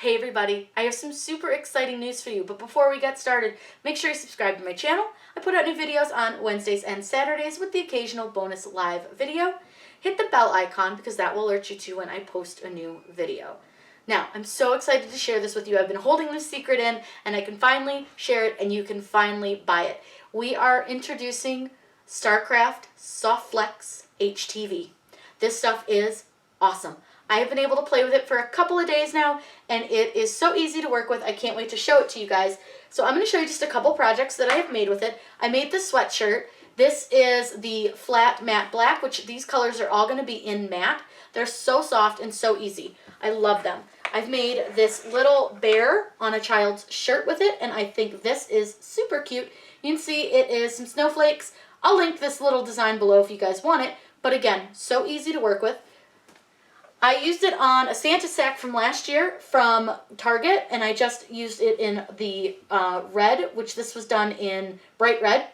Hey everybody, I have some super exciting news for you, but before we get started, make sure you subscribe to my channel. I put out new videos on Wednesdays and Saturdays with the occasional bonus live video. Hit the bell icon because that will alert you to when I post a new video. Now, I'm so excited to share this with you. I've been holding this secret in and I can finally share it and you can finally buy it. We are introducing Starcraft Softflex HTV. This stuff is awesome. I have been able to play with it for a couple of days now, and it is so easy to work with. I can't wait to show it to you guys. So I'm going to show you just a couple projects that I have made with it. I made this sweatshirt. This is the flat matte black, which these colors are all going to be in matte. They're so soft and so easy. I love them. I've made this little bear on a child's shirt with it, and I think this is super cute. You can see it is some snowflakes. I'll link this little design below if you guys want it, but again, so easy to work with. I used it on a Santa sack from last year from Target, and I just used it in the red, which this was done in bright red.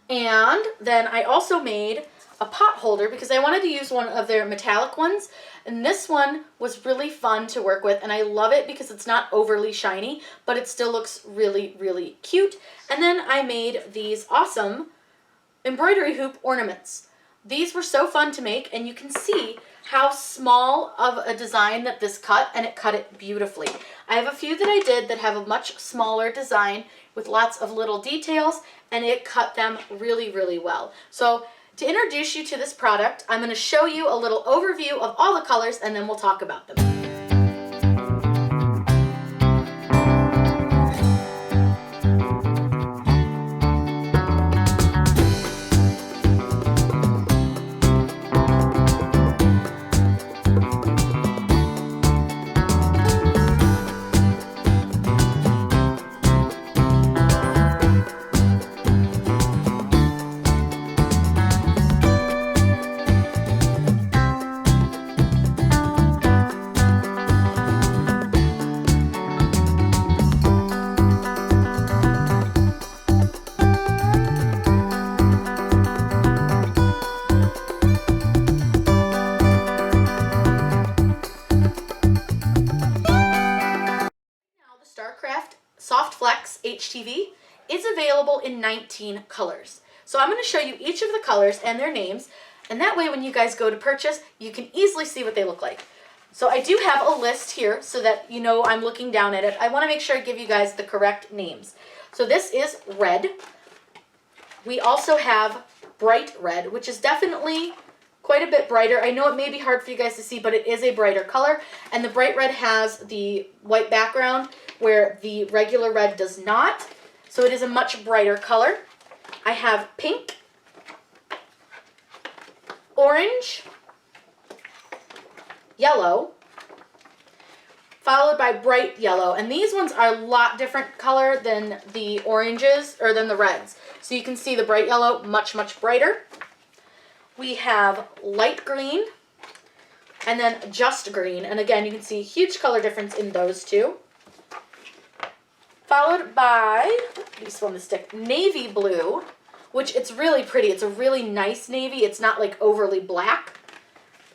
And then I also made a pot holder because I wanted to use one of their metallic ones. And this one was really fun to work with, and I love it because it's not overly shiny, but it still looks really, really cute. And then I made these awesome embroidery hoop ornaments. These were so fun to make, and you can see how small of a design that this cut, and it cut it beautifully. I have a few that I did that have a much smaller design with lots of little details, and it cut them really, really well. So to introduce you to this product, I'm going to show you a little overview of all the colors, and then we'll talk about them. Starcraft Softflex HTV is available in 19 colors. So I'm going to show you each of the colors and their names, and that way when you guys go to purchase, you can easily see what they look like. So I do have a list here so that you know I'm looking down at it. I want to make sure I give you guys the correct names. So this is red. We also have bright red, which is definitely quite a bit brighter. I know it may be hard for you guys to see, but it is a brighter color. And the bright red has the white background where the regular red does not. So it is a much brighter color. I have pink, orange, yellow, followed by bright yellow. And these ones are a lot different color than the oranges or than the reds. So you can see the bright yellow much, much brighter. We have light green and then just green. And again, you can see a huge color difference in those two. Followed by, this one, the stick, navy blue, which it's really pretty. It's a really nice navy. It's not like overly black.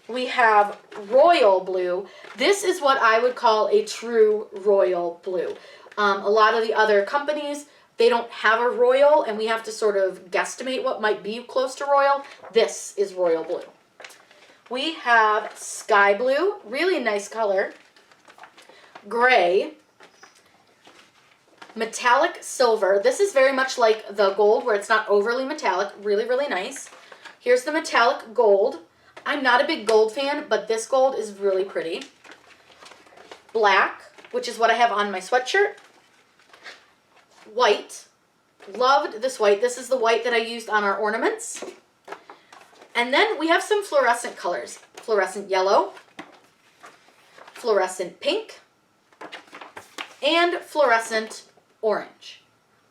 We have royal blue. This is what I would call a true royal blue. A lot of the other companies, they don't have a royal, and we have to sort of guesstimate what might be close to royal. This is royal blue. We have sky blue, really nice color. Gray. Metallic silver. This is very much like the gold where it's not overly metallic. Really, really nice. Here's the metallic gold. I'm not a big gold fan, but this gold is really pretty. Black, which is what I have on my sweatshirt. White. Loved this white. This is the white that I used on our ornaments. And then we have some fluorescent colors. Fluorescent yellow, fluorescent pink, and fluorescent orange.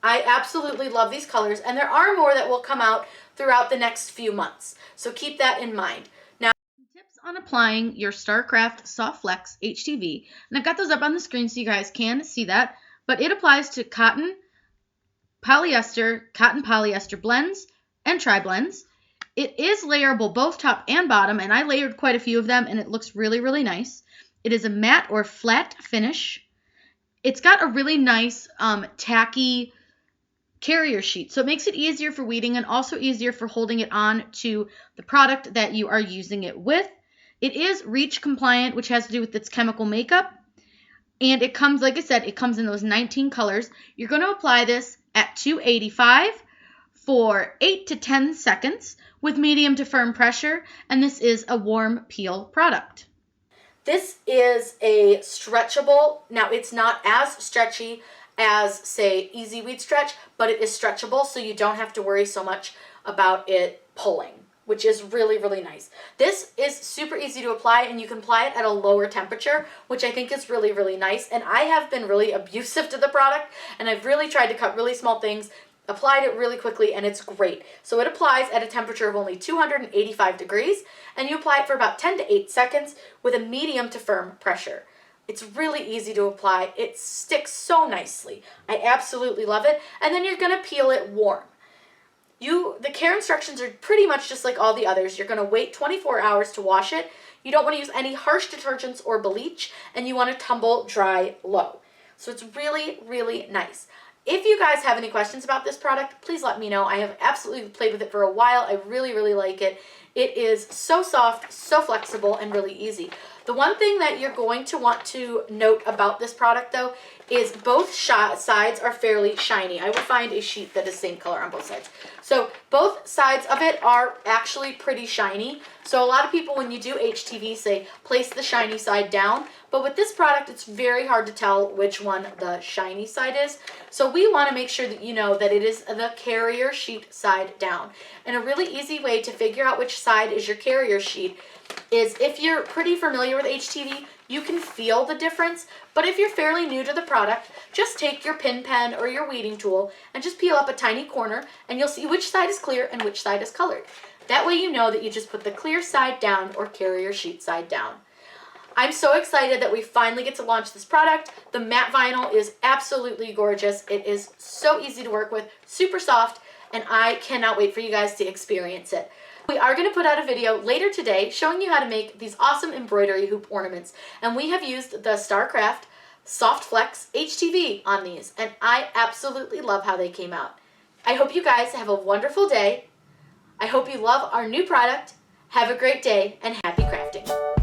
I absolutely love these colors, and there are more that will come out throughout the next few months. So keep that in mind. Now, tips on applying your Starcraft Softflex HTV. And I've got those up on the screen so you guys can see that. But it applies to cotton, polyester blends, and tri-blends. It is layerable both top and bottom, and I layered quite a few of them, and it looks really, really nice. It is a matte or flat finish. It's got a really nice tacky carrier sheet, so it makes it easier for weeding and also easier for holding it on to the product that you are using it with. It is REACH compliant, which has to do with its chemical makeup. And it comes, like I said, it comes in those 19 colors. You're going to apply this at 285 for 8 to 10 seconds with medium to firm pressure, and this is a warm peel product. This is a stretchable. Now, it's not as stretchy as, say, Easy Weed Stretch, but it is stretchable, so you don't have to worry so much about it pulling, which is really, really nice. This is super easy to apply, and you can apply it at a lower temperature, which I think is really, really nice. And I have been really abusive to the product, and I've really tried to cut really small things, applied it really quickly, and it's great. So it applies at a temperature of only 285 degrees, and you apply it for about 10 to 8 seconds with a medium to firm pressure. It's really easy to apply. It sticks so nicely. I absolutely love it. And then you're going to peel it warm. The care instructions are pretty much just like all the others. You're going to wait 24 hours to wash it. You don't want to use any harsh detergents or bleach, and you want to tumble dry low. So it's really, really nice. If you guys have any questions about this product, please let me know. I have absolutely played with it for a while. I really, really like it. It is so soft, so flexible, and really easy. The one thing that you're going to want to note about this product, though, is both sides are fairly shiny. I will find a sheet that is same color on both sides. So both sides of it are actually pretty shiny. So a lot of people, when you do HTV, say place the shiny side down. But with this product, it's very hard to tell which one the shiny side is. So we want to make sure that you know that it is the carrier sheet side down. And a really easy way to figure out which side is your carrier sheet is, if you're pretty familiar with HTV, you can feel the difference. But if you're fairly new to the product, just take your pin pen or your weeding tool and just peel up a tiny corner, and you'll see which side is clear and which side is colored. That way you know that you just put the clear side down or carrier sheet side down. I'm so excited that we finally get to launch this product. The matte vinyl is absolutely gorgeous. It is so easy to work with, super soft, and I cannot wait for you guys to experience it. We are going to put out a video later today showing you how to make these awesome embroidery hoop ornaments, and we have used the Starcraft Softflex HTV on these, and I absolutely love how they came out. I hope you guys have a wonderful day. I hope you love our new product. Have a great day, and happy crafting.